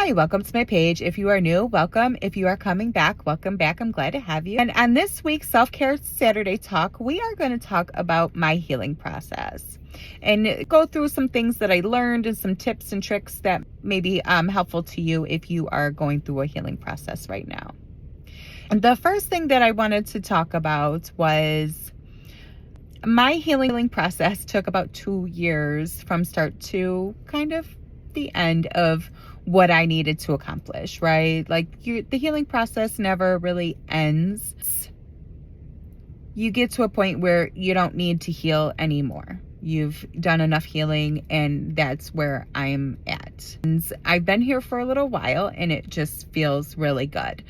Hi, welcome to my page. If you are new, welcome. If you are coming back, welcome back. I'm glad to have you. And on this week's Self-Care Saturday Talk, we are going to talk about my healing process and go through some things that I learned and some tips and tricks that may be helpful to you if you are going through a healing process right now. And the first thing that I wanted to talk about was my healing process took about 2 years from start to kind of the end of what I needed to accomplish, right? Like the healing process never really ends. You get to a point where you don't need to heal anymore. You've done enough healing, and that's where I'm at. And I've been here for a little while, and it just feels really good.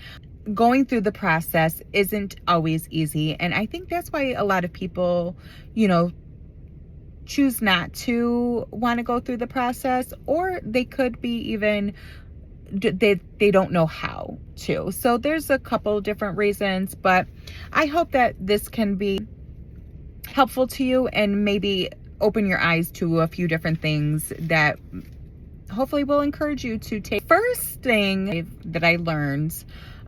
Going through the process isn't always easy, and I think that's why a lot of people, choose not to want to go through the process, or they could be even they don't know how to. So there's a couple different reasons, but I hope that this can be helpful to you and maybe open your eyes to a few different things that hopefully will encourage you to take. First thing that I learned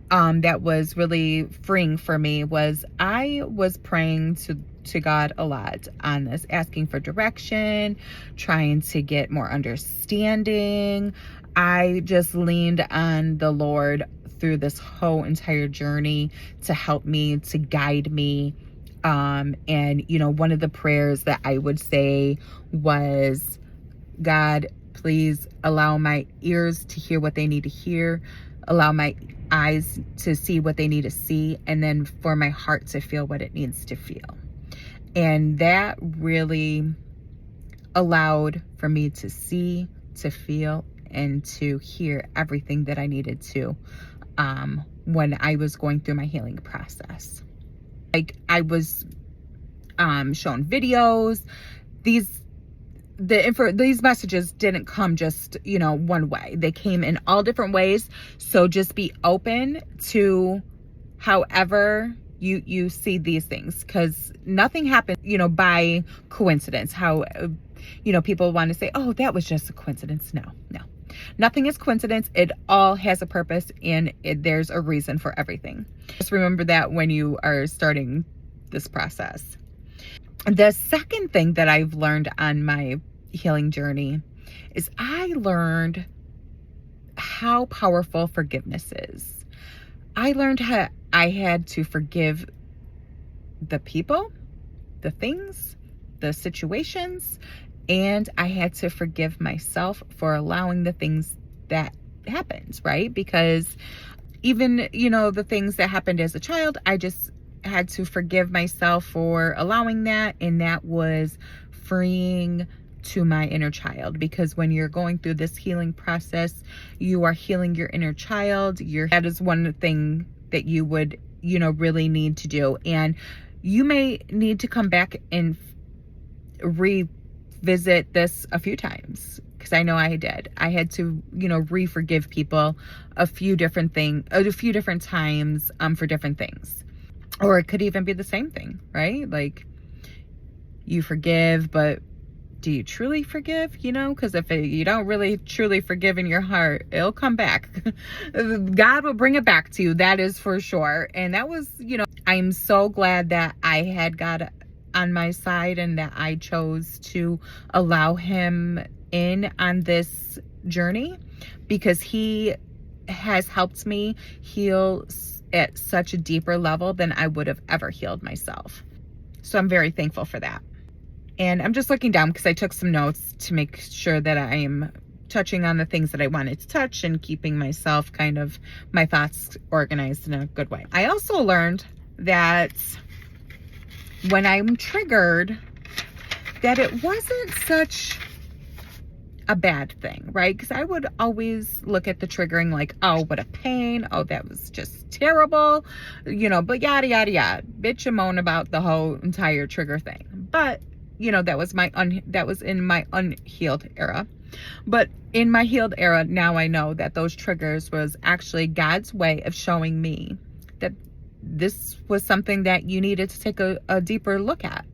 that was really freeing for me was I was praying to God a lot on this, asking for direction, trying to get more understanding. I just leaned on the Lord through this whole entire journey to help me, to guide me. And one of the prayers that I would say was, God, please allow my ears to hear what they need to hear, allow my eyes to see what they need to see, and then for my heart to feel what it needs to feel. And that really allowed for me to see, to feel, and to hear everything that I needed to when I was going through my healing process. Like, I was shown videos. These messages didn't come just, one way. They came in all different ways. So just be open to however you see these things, because nothing happened, by coincidence. How, people want to say, oh, that was just a coincidence. No, nothing is coincidence. It all has a purpose, and there's a reason for everything. Just remember that when you are starting this process. The second thing that I've learned on my healing journey is I learned how powerful forgiveness is. I learned how I had to forgive the people, the things, the situations, and I had to forgive myself for allowing the things that happened, right? Because even, the things that happened as a child, I just had to forgive myself for allowing that, and that was freeing to my inner child. Because when you're going through this healing process, you are healing your inner child. That is one thing that you would, really need to do. And you may need to come back and revisit this a few times, because I know I did. I had to, re-forgive people a few different times for different things. Or it could even be the same thing, right? Like, you forgive, but do you truly forgive? Because if you don't really truly forgive in your heart, it'll come back. God will bring it back to you. That is for sure. And that was, I'm so glad that I had God on my side and that I chose to allow him in on this journey, because he has helped me heal at such a deeper level than I would have ever healed myself. So I'm very thankful for that. And I'm just looking down because I took some notes to make sure that I am touching on the things that I wanted to touch and keeping myself my thoughts organized in a good way. I also learned that when I'm triggered, that it wasn't such a bad thing, right? Because I would always look at the triggering like, oh, what a pain. Oh, that was just terrible, but yada, yada, yada. Bitch and moan about the whole entire trigger thing. But, that was in my unhealed era. But in my healed era, now I know that those triggers was actually God's way of showing me that this was something that you needed to take a deeper look at.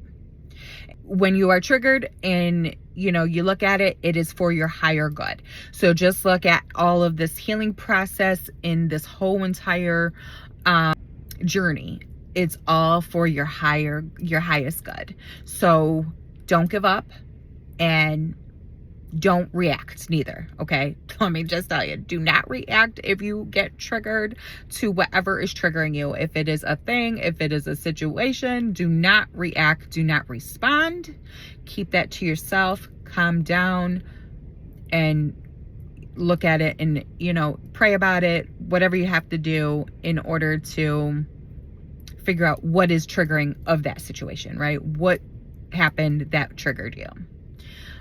When you are triggered and you look at it, it is for your higher good. So just look at all of this healing process in this whole entire journey. It's all for your highest good. So don't give up and don't react neither, okay? Let me just tell you, do not react if you get triggered to whatever is triggering you. If it is a thing, if it is a situation, do not react, do not respond. Keep that to yourself, calm down, and look at it and, pray about it, whatever you have to do in order to figure out what is triggering of that situation, right? What happened that triggered you?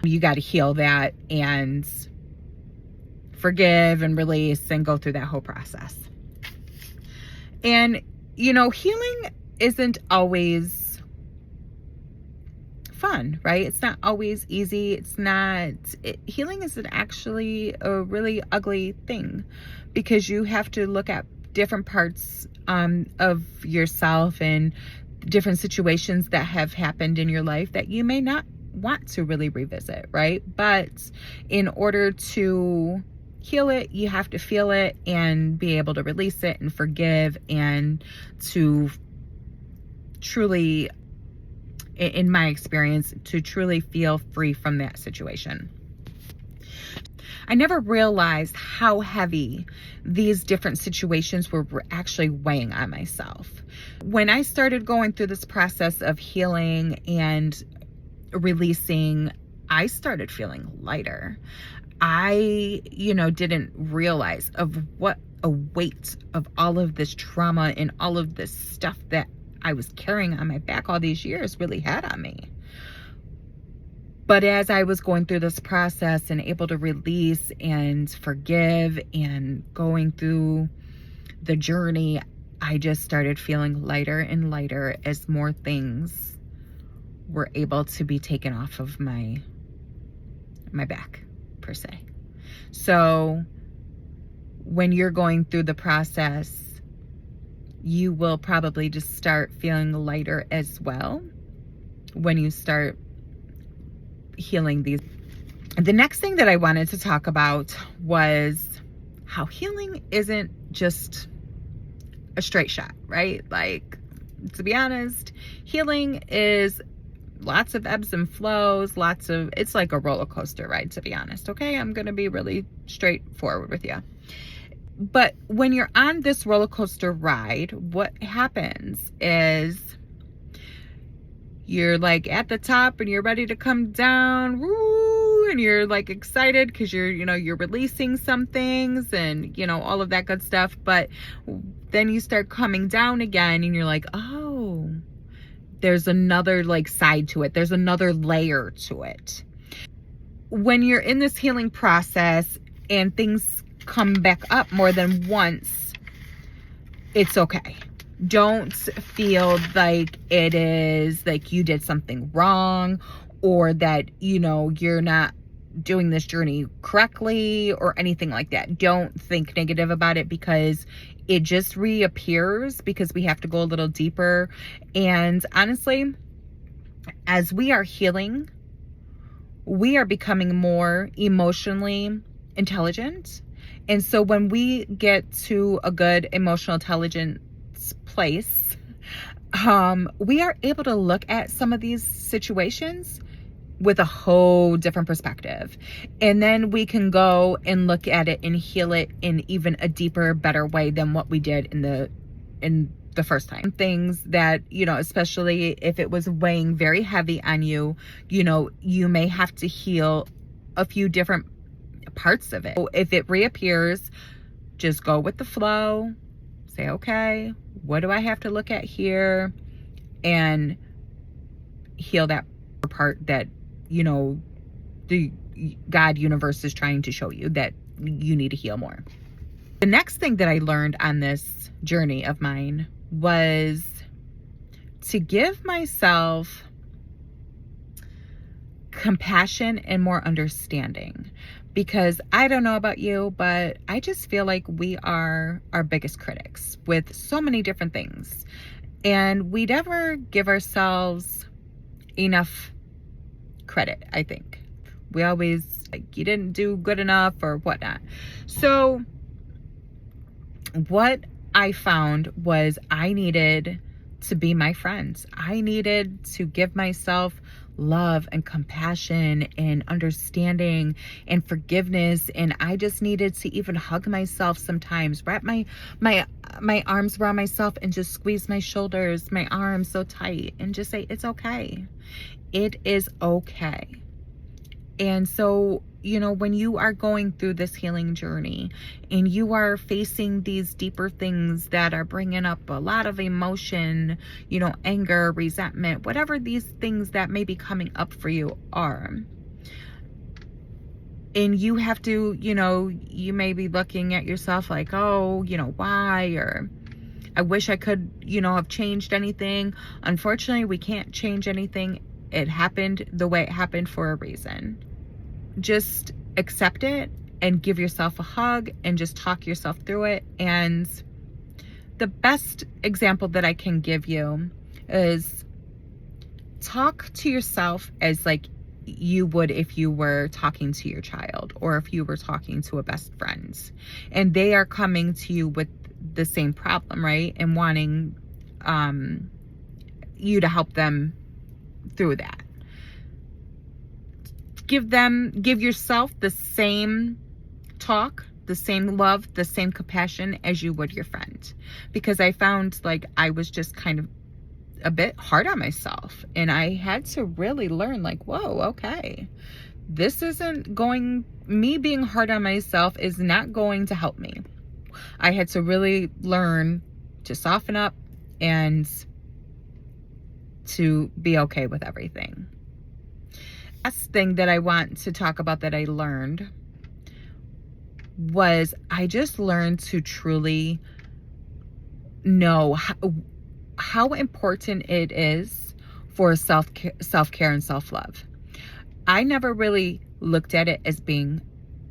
You got to heal that and forgive and release and go through that whole process. And, healing isn't always fun, right? It's not always easy. Healing is actually a really ugly thing because you have to look at different parts of yourself and different situations that have happened in your life that you may not want to really revisit, right? But in order to heal it, you have to feel it and be able to release it and forgive, and to truly, in my experience, to truly feel free from that situation. I never realized how heavy these different situations were actually weighing on myself. When I started going through this process of healing and releasing, I started feeling lighter. I, didn't realize of what a weight of all of this trauma and all of this stuff that I was carrying on my back all these years really had on me. But as I was going through this process and able to release and forgive and going through the journey, I just started feeling lighter and lighter as more things were able to be taken off of my back, per se. So when you're going through the process, you will probably just start feeling lighter as well when you start healing these. The next thing that I wanted to talk about was how healing isn't just a straight shot, right? Like, to be honest, healing is lots of ebbs and flows, it's like a roller coaster ride, to be honest, okay? I'm going to be really straightforward with you. But when you're on this roller coaster ride, what happens is you're like at the top and you're ready to come down, woo, and you're like excited because you're releasing some things and, all of that good stuff. But then you start coming down again and you're like, oh, there's another side to it. There's another layer to it. When you're in this healing process and things come back up more than once, it's okay. Don't feel like it is like you did something wrong, or that, you're not doing this journey correctly or anything like that. Don't think negative about it, because it just reappears because we have to go a little deeper. And honestly, as we are healing, we are becoming more emotionally intelligent. And so when we get to a good emotional intelligence place, we are able to look at some of these situations with a whole different perspective. And then we can go and look at it and heal it in even a deeper, better way than what we did in the first time. Things that, especially if it was weighing very heavy on you, you may have to heal a few different parts of it. So if it reappears, just go with the flow. Say, okay, what do I have to look at here? And heal that part that, the God universe is trying to show you that you need to heal more. The next thing that I learned on this journey of mine was to give myself compassion and more understanding. Because I don't know about you, but I just feel like we are our biggest critics with so many different things. And we never give ourselves enough credit, I think. We always like, you didn't do good enough or whatnot. So what I found was I needed to be my friends. I needed to give myself love and compassion and understanding and forgiveness, and I just needed to even hug myself sometimes, wrap my arms around myself and just squeeze my shoulders, my arms so tight, and just say it's okay. It is okay. And so, you know, when you are going through this healing journey and you are facing these deeper things that are bringing up a lot of emotion, you know, anger, resentment, whatever these things that may be coming up for you are, and you have to, you know, you may be looking at yourself like, oh, you know, why? Or I wish I could, you know, have changed anything. Unfortunately, we can't change anything. It happened the way it happened for a reason. Just accept it and give yourself a hug and just talk yourself through it. And the best example that I can give you is talk to yourself as like you would if you were talking to your child or if you were talking to a best friend and they are coming to you with the same problem, right? And wanting you to help them through that. Give yourself the same talk, the same love, the same compassion as you would your friend. Because I found like I was just kind of a bit hard on myself, and I had to really learn like, whoa, okay, this isn't going, me being hard on myself is not going to help me. I had to really learn to soften up and to be okay with everything. Last thing that I want to talk about that I learned was I just learned to truly know how important it is for self-care and self-love. I never really looked at it as being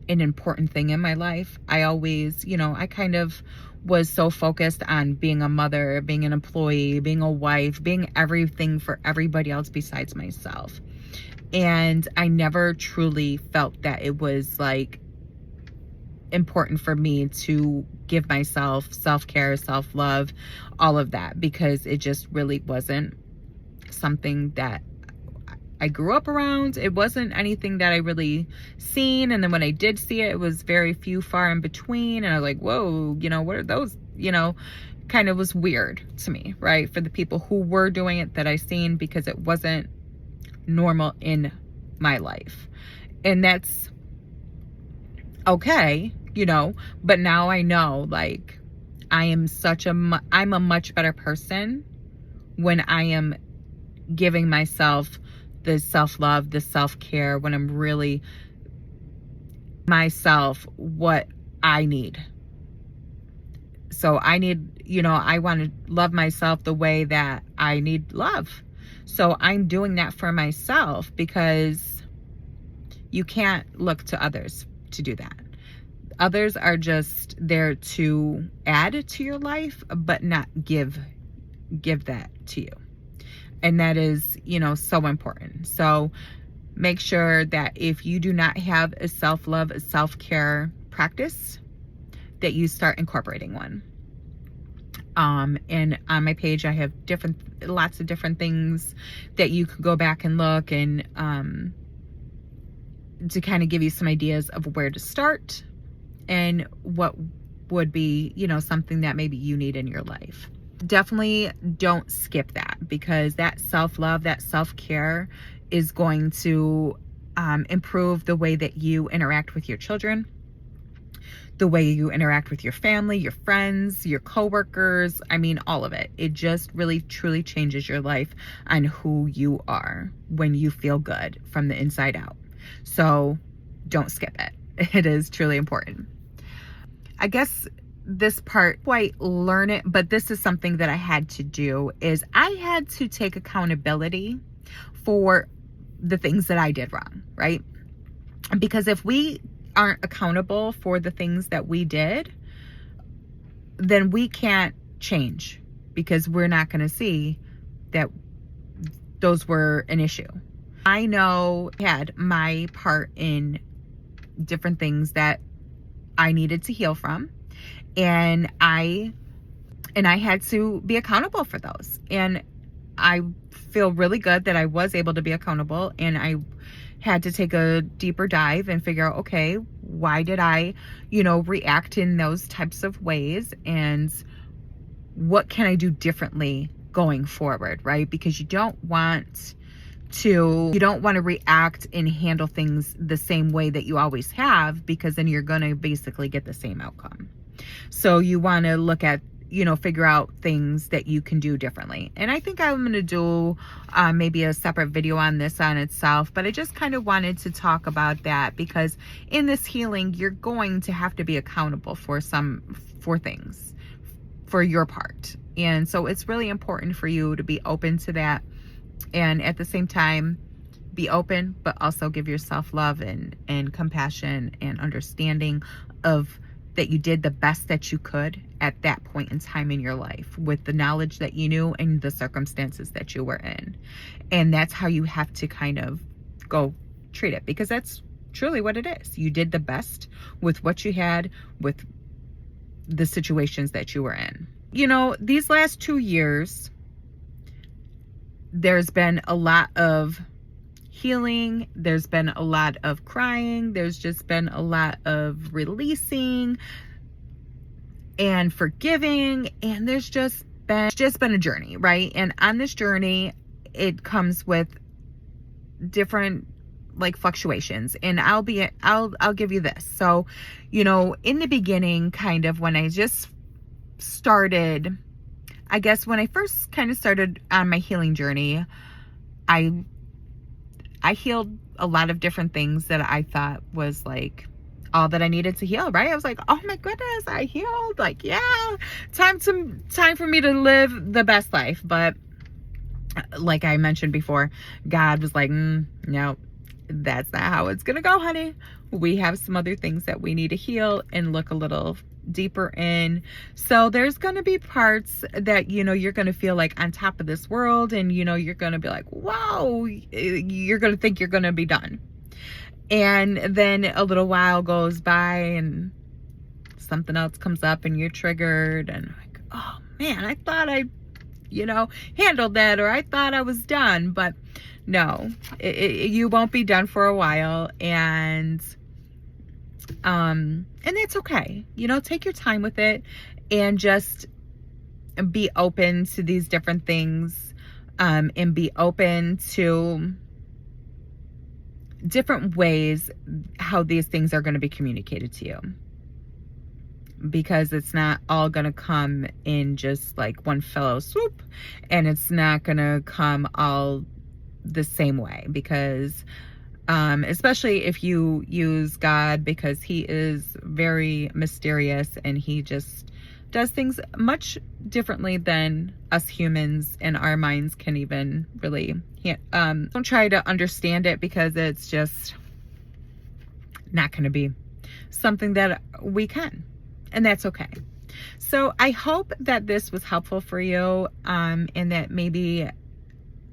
an important thing in my life. I always, you know, I kind of was so focused on being a mother, being an employee, being a wife, being everything for everybody else besides myself. And I never truly felt that it was like important for me to give myself self-care, self-love, all of that, because it just really wasn't something that I grew up around. It wasn't anything that I really seen. And then when I did see it, it was very few far in between. And I was like, whoa, you know, what are those, you know, kind of was weird to me, right? For the people who were doing it that I seen, because it wasn't normal in my life. And that's okay, you know, but now I know, like, I'm a much better person when I am giving myself the self-love, the self-care, when I'm really myself what I need. So I need, you know, I want to love myself the way that I need love. So I'm doing that for myself, because you can't look to others to do that. Others are just there to add to your life, but not give that to you. And that is, you know, so important. So make sure that if you do not have a self-love, a self-care practice, that you start incorporating one. And on my page, I have lots of different things that you could go back and look, and to kind of give you some ideas of where to start and what would be, you know, something that maybe you need in your life. Definitely don't skip that, because that self-love, that self-care is going to improve the way that you interact with your children, the way you interact with your family, your friends, your coworkers. I mean, all of it. It just really, truly changes your life on who you are when you feel good from the inside out. So don't skip it. It is truly important. I guess this part, quite learn it, but this is something that I had to do, is I had to take accountability for the things that I did wrong, right? Because if we aren't accountable for the things that we did, then we can't change, because we're not going to see that those were an issue. I know I had my part in different things that I needed to heal from, and I had to be accountable for those. And I feel really good that I was able to be accountable, and I had to take a deeper dive and figure out, okay, why did I, react in those types of ways, and what can I do differently going forward, right? Because you don't want to react and handle things the same way that you always have, because then you're going to basically get the same outcome. So you want to look at, figure out things that you can do differently. And I think I'm going to do maybe a separate video on this on itself, but I just kind of wanted to talk about that, because in this healing, you're going to have to be accountable for things for your part. And so it's really important for you to be open to that. And at the same time, be open, but also give yourself love and compassion and understanding of that you did the best that you could at that point in time in your life with the knowledge that you knew and the circumstances that you were in. And that's how you have to kind of go treat it, because that's truly what it is. You did the best with what you had, with the situations that you were in. These last 2 years, there's been a lot of healing. There's been a lot of crying. There's just been a lot of releasing and forgiving. And there's just been a journey, right? And on this journey, it comes with different fluctuations. And I'll give you this. So, in the beginning, kind of when I just started, I guess when I first kind of started on my healing journey, I healed a lot of different things that I thought was all that I needed to heal, right? I was like, oh my goodness, I healed. Yeah, time for me to live the best life. But like I mentioned before, God was like, no, that's not how it's gonna go, honey. We have some other things that we need to heal and look a little deeper in. So there's going to be parts that, you're going to feel like on top of this world, and, you're going to be like, whoa, you're going to think you're going to be done. And then a little while goes by and something else comes up and you're triggered and oh man, I thought I, handled that, or I thought I was done. But no, you won't be done for a while. And that's okay. Take your time with it and just be open to these different things, and be open to different ways how these things are going to be communicated to you, because it's not all going to come in just one fell swoop, and it's not going to come all the same way, because especially if you use God, because he is very mysterious and he just does things much differently than us humans and our minds can even really don't try to understand it, because it's just not going to be something that we can, and that's okay. So I hope that this was helpful for you, and that maybe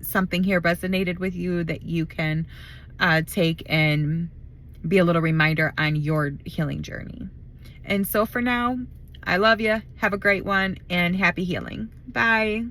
something here resonated with you that you can take and be a little reminder on your healing journey. And so for now, I love you. Have a great one and happy healing. Bye.